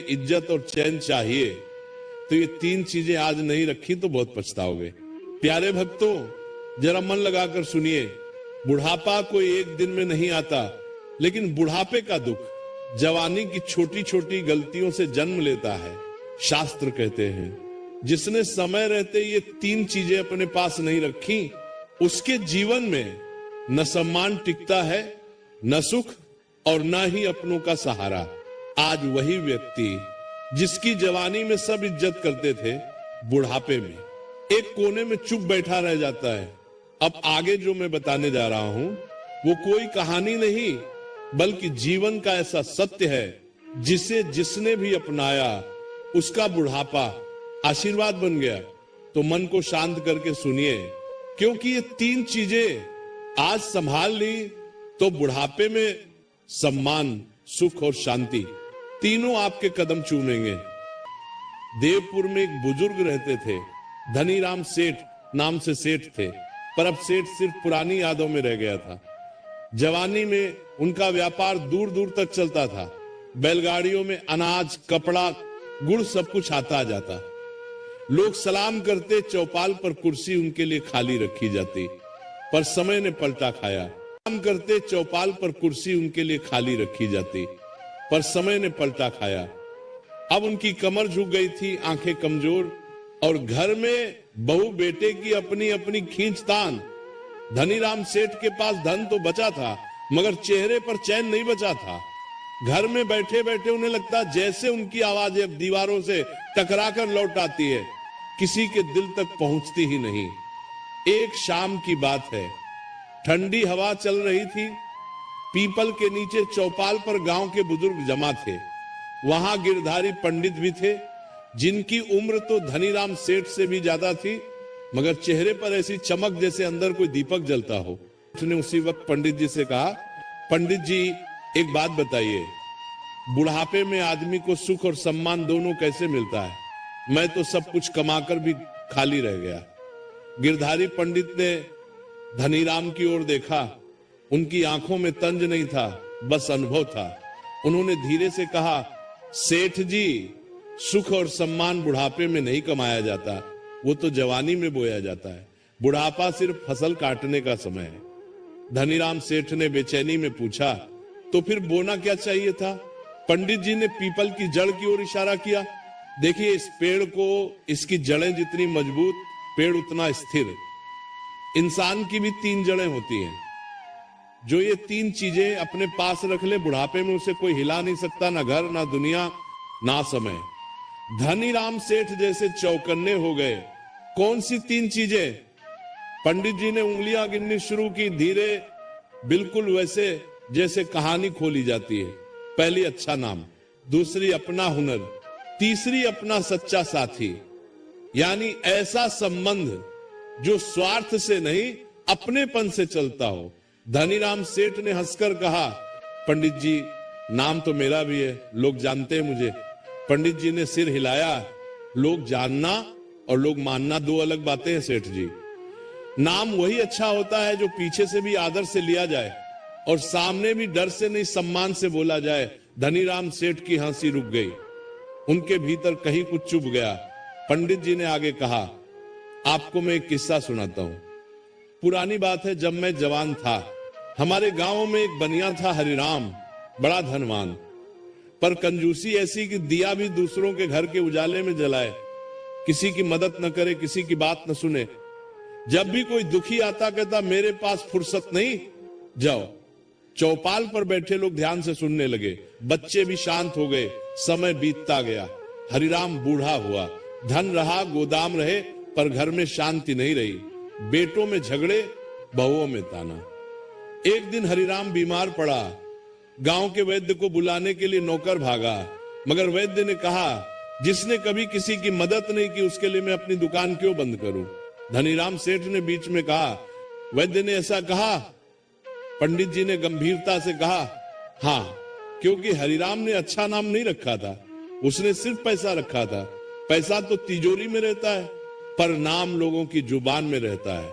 इज्जत और चैन चाहिए तो ये तीन चीजें आज नहीं रखी तो बहुत पछताओगे। प्यारे भक्तों, जरा मन लगाकर सुनिए। बुढ़ापा कोई एक दिन में नहीं आता, लेकिन बुढ़ापे का दुख जवानी की छोटी छोटी गलतियों से जन्म लेता है। शास्त्र कहते हैं जिसने समय रहते ये तीन चीजें अपने पास नहीं रखी, उसके जीवन में न सम्मान टिकता है, न सुख और न ही अपनों का सहारा। आज वही व्यक्ति जिसकी जवानी में सब इज्जत करते थे, बुढ़ापे में एक कोने में चुप बैठा रह जाता है। अब आगे जो मैं बताने जा रहा हूं वो कोई कहानी नहीं, बल्कि जीवन का ऐसा सत्य है जिसे जिसने भी अपनाया उसका बुढ़ापा आशीर्वाद बन गया। तो मन को शांत करके सुनिए, क्योंकि ये तीन चीजें आज संभाल ली तो बुढ़ापे में सम्मान, सुख और शांति तीनों आपके कदम चूमेंगे। देवपुर में एक बुजुर्ग रहते थे, धनीराम सेठ नाम से सेठ थे, पर अब सेठ सिर्फ पुरानी यादों में रह गया था। जवानी में उनका व्यापार दूर दूर तक चलता था। बैलगाड़ियों में अनाज, कपड़ा, गुड़ सब कुछ आता जाता। लोग सलाम करते, चौपाल पर कुर्सी उनके लिए खाली रखी जाती, पर समय ने पलटा खाया। सलाम करते, चौपाल पर कुर्सी उनके लिए खाली रखी जाती, पर समय ने पलटा खाया। अब उनकी कमर झुक गई थी, आंखें कमजोर, और घर में बहू बेटे की अपनी अपनी खींचतान। धनीराम सेठ के पास धन तो बचा था, मगर चेहरे पर चैन नहीं बचा था। घर में बैठे बैठे उन्हें लगता जैसे उनकी आवाज अब दीवारों से टकराकर लौट आती है, किसी के दिल तक पहुंचती ही नहीं। एक शाम की बात है, ठंडी हवा चल रही थी। पीपल के नीचे चौपाल पर गांव के बुजुर्ग जमा थे। वहां गिरधारी पंडित भी थे, जिनकी उम्र तो धनीराम सेठ से भी ज्यादा थी, मगर चेहरे पर ऐसी चमक जैसे अंदर कोई दीपक जलता हो। उसने उसी वक्त पंडित जी से कहा, पंडित जी एक बात बताइए, बुढ़ापे में आदमी को सुख और सम्मान दोनों कैसे मिलता है? मैं तो सब कुछ कमाकर भी खाली रह गया। गिरधारी पंडित ने धनीराम की ओर देखा। उनकी आंखों में तंज नहीं था, बस अनुभव था। उन्होंने धीरे से कहा, सेठ जी, सुख और सम्मान बुढ़ापे में नहीं कमाया जाता, वो तो जवानी में बोया जाता है। बुढ़ापा सिर्फ फसल काटने का समय है। धनीराम सेठ ने बेचैनी में पूछा, तो फिर बोना क्या चाहिए था? पंडित जी ने पीपल की जड़ की ओर इशारा किया। देखिए, इस पेड़ को इसकी जड़ें जितनी मजबूत, पेड़ उतना स्थिर। इंसान की भी तीन जड़ें होती हैं। जो ये तीन चीजें अपने पास रख ले, बुढ़ापे में उसे कोई हिला नहीं सकता, ना घर, ना दुनिया, ना समय। धनीराम सेठ जैसे चौकन्ने हो गए। कौन सी तीन चीजें? पंडित जी ने उंगलियां गिननी शुरू की, धीरे, बिल्कुल वैसे जैसे कहानी खोली जाती है। पहली अच्छा नाम, दूसरी अपना हुनर, तीसरी अपना सच्चा साथी। यानी ऐसा संबंध जो स्वार्थ से नहीं, अपनेपन से चलता हो। धनीराम सेठ ने हंसकर कहा, पंडित जी, नाम तो मेरा भी है, लोग जानते हैं मुझे। पंडित जी ने सिर हिलाया। लोग जानना और लोग मानना दो अलग बातें हैं सेठ जी। नाम वही अच्छा होता है जो पीछे से भी आदर से लिया जाए और सामने भी डर से नहीं, सम्मान से बोला जाए। धनीराम सेठ की हंसी रुक गई। उनके भीतर कहीं कुछ चुभ गया। पंडित जी ने आगे कहा, आपको मैं एक किस्सा सुनाता हूं। पुरानी बात है, जब मैं जवान था, हमारे गांव में एक बनिया था, हरिराम, बड़ा धनवान, पर कंजूसी ऐसी कि दिया भी दूसरों के घर के उजाले में जलाए, किसी की मदद न करे, किसी की बात न सुने। जब भी कोई दुखी आता कहता, मेरे पास फुर्सत नहीं, जाओ। चौपाल पर बैठे लोग ध्यान से सुनने लगे, बच्चे भी शांत हो गए। समय बीतता गया। हरिराम बूढ़ा हुआ। धन रहा, गोदाम रहे, पर घर में शांति नहीं रही। बेटों में झगड़े, बहुओं में ताना। एक दिन हरिराम बीमार पड़ा। गांव के वैद्य को बुलाने के लिए नौकर भागा, मगर वैद्य ने कहा, जिसने कभी किसी की मदद नहीं की, उसके लिए मैं अपनी दुकान क्यों बंद करूं? धनीराम सेठ ने बीच में कहा, वैद्य ने ऐसा कहा? पंडित जी ने गंभीरता से कहा, हाँ, क्योंकि हरिराम ने अच्छा नाम नहीं रखा था, उसने सिर्फ पैसा रखा था। पैसा तो तिजोरी में रहता है, पर नाम लोगों की जुबान में रहता है।